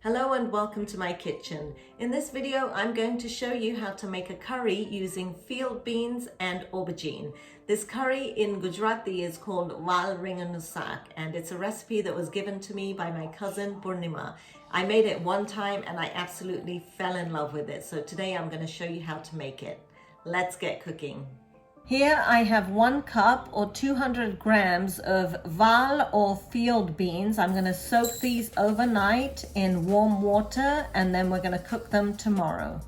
Hello and welcome to my kitchen. In this video, I'm going to show you how to make a curry using field beans and aubergine. This curry in Gujarati is called Vaal Ringan and it's a recipe that was given to me by my cousin Purnima. I made it one time and I absolutely fell in love with it. So today I'm going to show you how to make it. Let's get cooking. Here I have 1 cup or 200 grams of Vaal or field beans. I'm going to soak these overnight in warm water and then we're going to cook them tomorrow.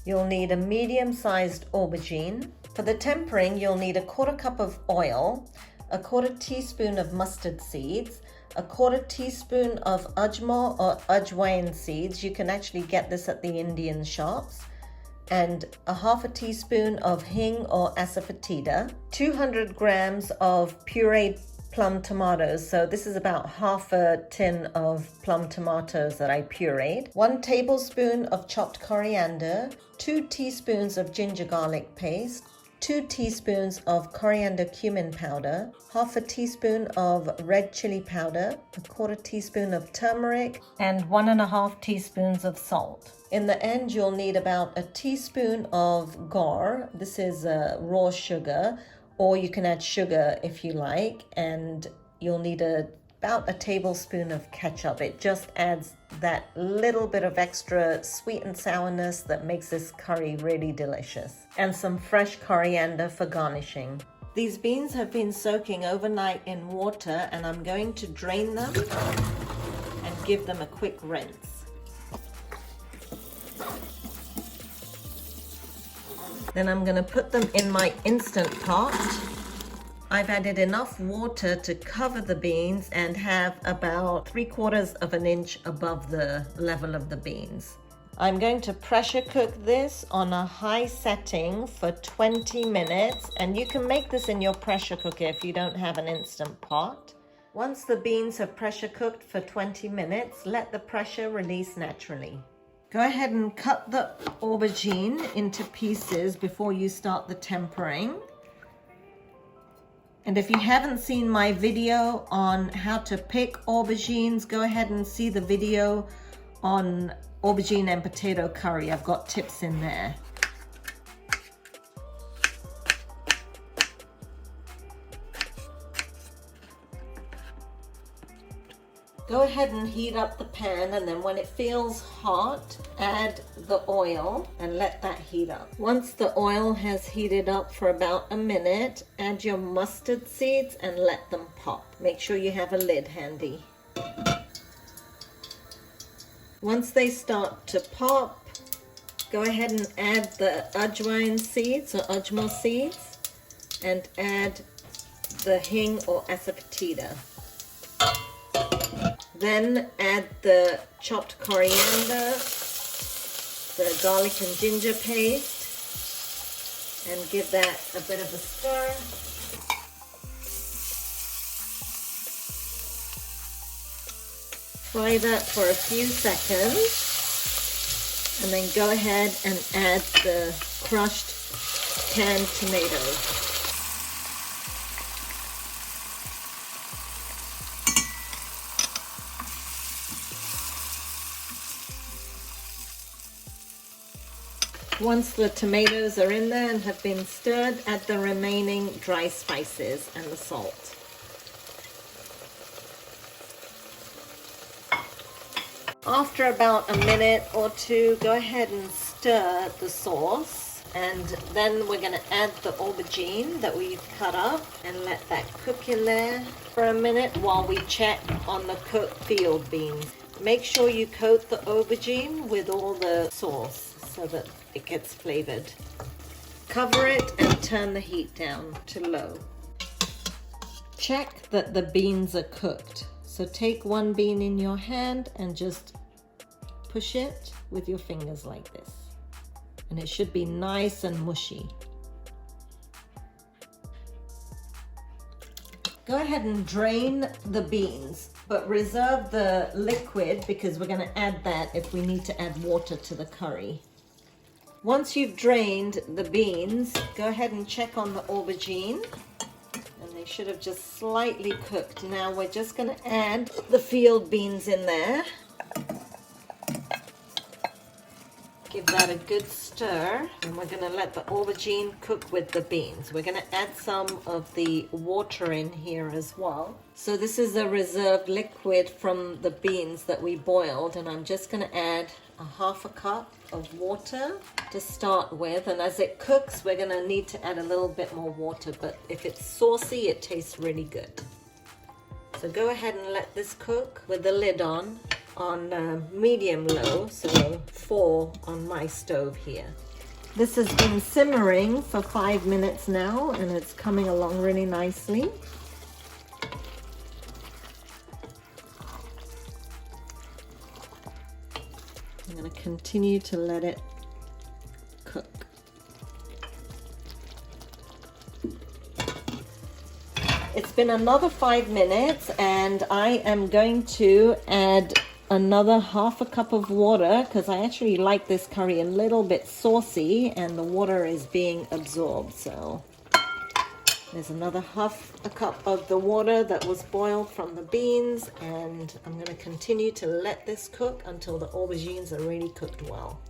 You'll need a medium-sized aubergine. For the tempering, you'll need a 1/4 cup of oil, a 1/4 teaspoon of mustard seeds, a 1/4 teaspoon of Ajmo or Ajwain seeds. You can actually get this at the Indian shops. And a 1/2 teaspoon of Hing or Asafoetida, 200 grams of pureed plum tomatoes. So this is about 1/2 tin of plum tomatoes that I pureed, 1 tablespoon of chopped coriander, 2 teaspoons of ginger-garlic paste, 2 teaspoons of Coriander-Cumin Powder, 1/2 teaspoon of Red Chilli Powder, a 1/4 teaspoon of turmeric, and 1.5 teaspoons of salt. In the end, you'll need about a teaspoon of gur. This is raw sugar, or you can add sugar if you like, and you'll need about a tablespoon of ketchup. It just adds that little bit of extra sweet and sourness that makes this curry really delicious. And some fresh coriander for garnishing. These beans have been soaking overnight in water and I'm going to drain them and give them a quick rinse. Then I'm going to put them in my Instant Pot. I've added enough water to cover the beans and have about 3/4 of an inch above the level of the beans. I'm going to pressure cook this on a high setting for 20 minutes, and you can make this in your pressure cooker if you don't have an Instant Pot. Once the beans have pressure cooked for 20 minutes, let the pressure release naturally. Go ahead and cut the aubergine into pieces before you start the tempering. And if you haven't seen my video on how to pick aubergines, go ahead and see the video on aubergine and potato curry. I've got tips in there. Go ahead and heat up the pan, and then when it feels hot, add the oil and let that heat up. Once the oil has heated up for about a minute, add your mustard seeds and let them pop. Make sure you have a lid handy. Once they start to pop, go ahead and add the Ajwain seeds or Ajmo Seeds and add the Hing or Asafoetida. Then add the chopped coriander, the garlic and ginger paste, and give that a bit of a stir. Fry that for a few seconds, and then go ahead and add the crushed canned tomatoes. Once the tomatoes are in there and have been stirred, add the remaining dry spices and the salt. After about a minute or two, go ahead and stir the sauce, and then we're going to add the aubergine that we've cut up and let that cook in there for a minute while we check on the cooked field beans. Make sure you coat the aubergine with all the sauce so that it gets flavored. Cover it and turn the heat down to low. Check that the beans are cooked. So take 1 bean in your hand and just push it with your fingers like this. And it should be nice and mushy. Go ahead and drain the beans, but reserve the liquid because we're going to add that if we need to add water to the curry. Once you've drained the beans, go ahead and check on the aubergine. And they should have just slightly cooked. Now we're just going to add the field beans in there. Give that a good stir, and we're going to let the aubergine cook with the beans. We're going to add some of the water in here as well. So this is a reserved liquid from the beans that we boiled, and I'm just going to add a half a cup of water to start with, and as it cooks we're going to need to add a little bit more water, but if it's saucy it tastes really good. So go ahead and let this cook with the lid on medium low, so 4 on my stove here. This has been simmering for 5 minutes now, and it's coming along really nicely. I'm going to continue to let it cook. It's been another 5 minutes, and I am going to add another half a cup of water because I actually like this curry a little bit saucy and the water is being absorbed. So there's another half a cup of the water that was boiled from the beans, and I'm going to continue to let this cook until the aubergines are really cooked well.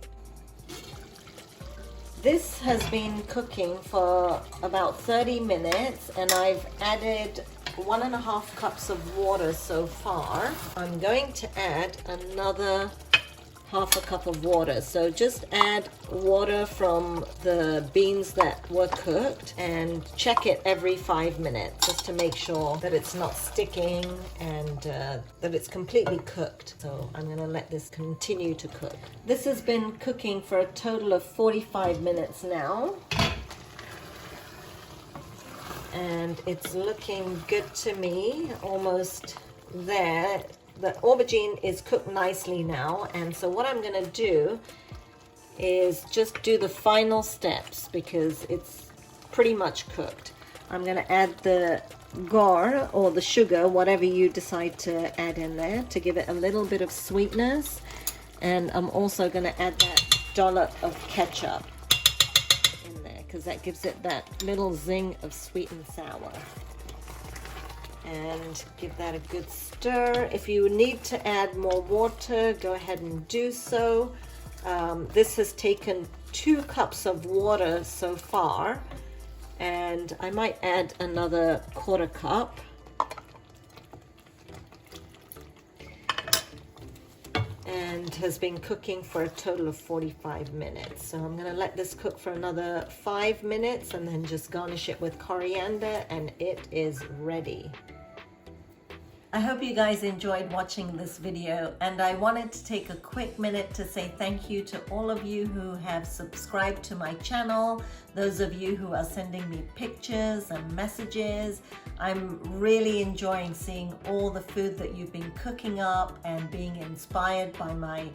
This has been cooking for about 30 minutes, and I've added 1.5 cups of water so far. I'm going to add another half a cup of water. So just add water from the beans that were cooked and check it every 5 minutes just to make sure that it's not sticking and that it's completely cooked. So I'm going to let this continue to cook. This has been cooking for a total of 45 minutes now. And it's looking good to me, almost there. The aubergine is cooked nicely now, and so what I'm going to do is just do the final steps because it's pretty much cooked. I'm going to add the gar or the sugar, whatever you decide to add in there, to give it a little bit of sweetness, and I'm also going to add that dollop of ketchup in there because that gives it that little zing of sweet and sour. And give that a good stir. If you need to add more water, go ahead and do so. This has taken 2 cups of water so far, and I might add another 1/4 cup. And has been cooking for a total of 45 minutes. So I'm going to let this cook for another 5 minutes and then just garnish it with coriander, and it is ready. I hope you guys enjoyed watching this video, and I wanted to take a quick minute to say thank you to all of you who have subscribed to my channel, those of you who are sending me pictures and messages. I'm really enjoying seeing all the food that you've been cooking up and being inspired by my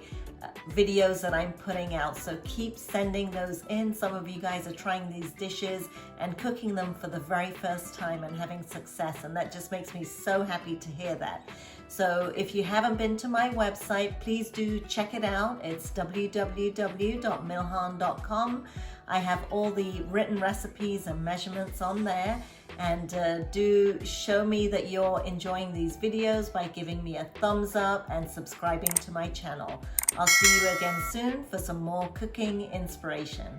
videos that I'm putting out, so keep sending those in. Some of you guys are trying these dishes and cooking them for the very first time and having success, and that just makes me so happy to hear that. So if you haven't been to my website, please do check it out. It's www.milhan.com. I have all the written recipes and measurements on there, and do show me that you're enjoying these videos by giving me a thumbs up and subscribing to my channel. I'll see you again soon for some more cooking inspiration.